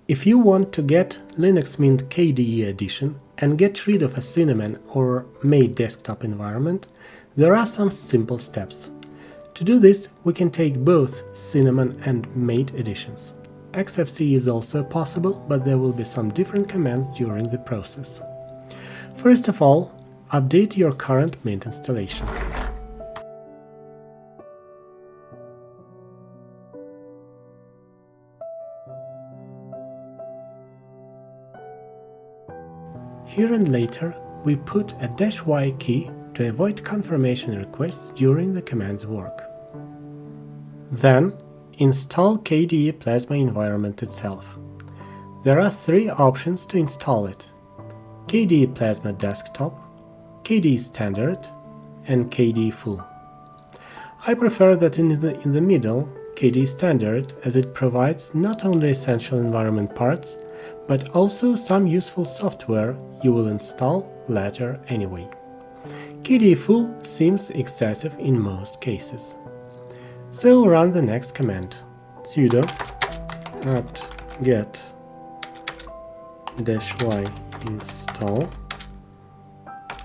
If you want to get Linux Mint KDE edition and get rid of a Cinnamon or made desktop environment, there are some simple steps. To do this, we can take both Cinnamon and made editions. XFC is also possible, but there will be some different commands during the process. First of all, update your current Mint installation. Here and later, we put a -y key to avoid confirmation requests during the command's work. Then, install KDE Plasma environment itself. There are three options to install it: KDE Plasma Desktop, kde-standard, and KDE Full. I prefer that in the middle, kde-standard, as it provides not only essential environment parts, but also some useful software you will install later anyway. KDE Full seems excessive in most cases. So run the next command: sudo apt-get -y install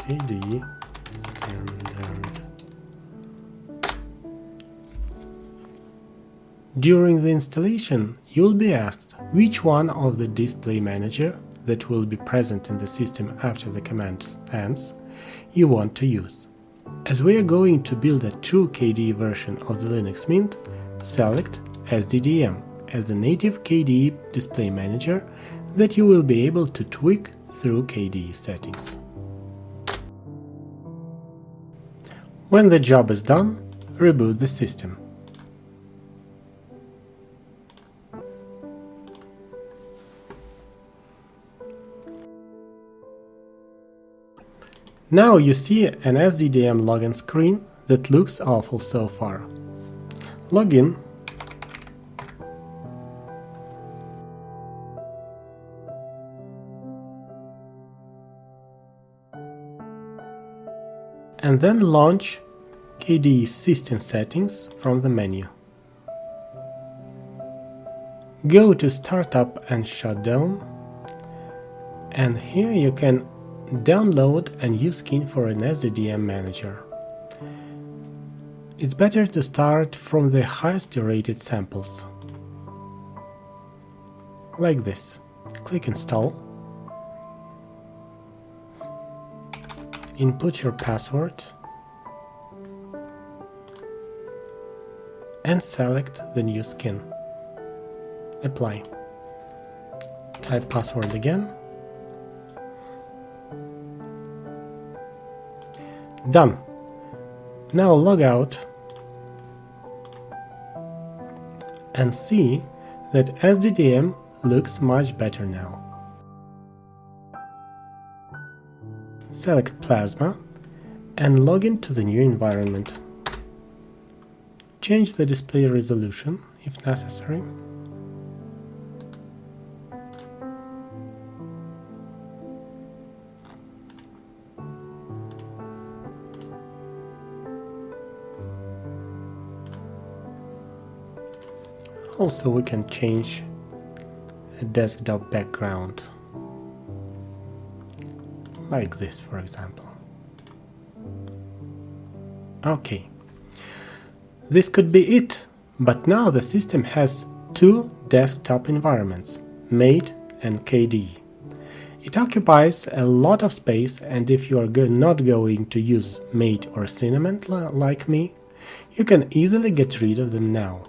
kde-standard. During the installation, you will be asked which one of the display manager that will be present in the system after the command ends you want to use. As we are going to build a true KDE version of the Linux Mint, select SDDM as the native KDE display manager that you will be able to tweak through KDE settings. When the job is done, reboot the system. Now you see an SDDM login screen that looks awful so far. Log in. And then launch KDE System Settings from the menu. Go to Startup and Shutdown, and here you can download a new skin for an SDDM manager. It's better to start from the highest rated samples. Like this. Click Install. Input your password and select the new skin. Apply. Type password again. Done. Now log out and see that SDDM looks much better now. Select Plasma and log into the new environment. Change the display resolution if necessary. Also, we can change a desktop background, like this, for example. Okay, this could be it, but now the system has two desktop environments, made and KDE. It occupies a lot of space, and if you are not going to use made or Cinnamon like me, you can easily get rid of them now.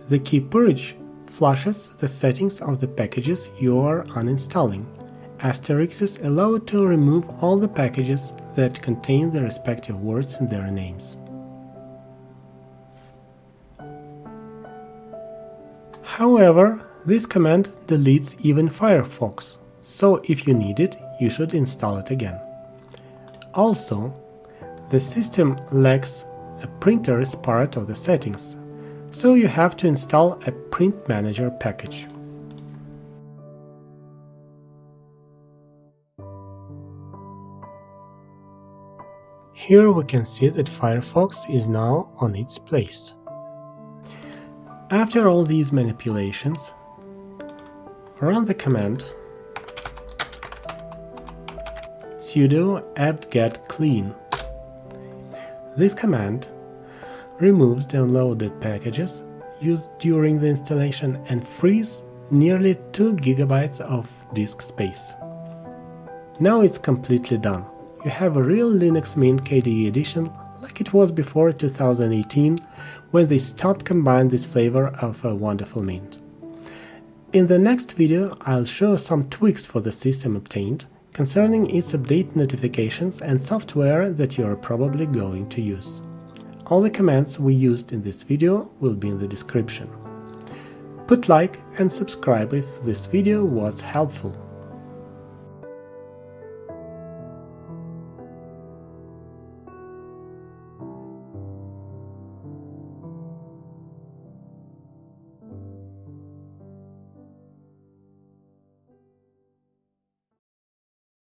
The key purge flushes the settings of the packages you are uninstalling. Asterisks allow to remove all the packages that contain the respective words in their names. However, this command deletes even Firefox, so if you need it, you should install it again. Also, the system lacks a printer as part of the settings, so you have to install a print manager package. Here we can see that Firefox is now on its place. After all these manipulations, run the command sudo apt-get clean. This command removes downloaded packages used during the installation and frees nearly 2 GB of disk space. Now it's completely done. You have a real Linux Mint KDE edition like it was before 2018, when they stopped combining this flavor of a wonderful Mint. In the next video I'll show some tweaks for the system obtained concerning its update notifications and software that you are probably going to use. All the commands we used in this video will be in the description. Put like and subscribe if this video was helpful.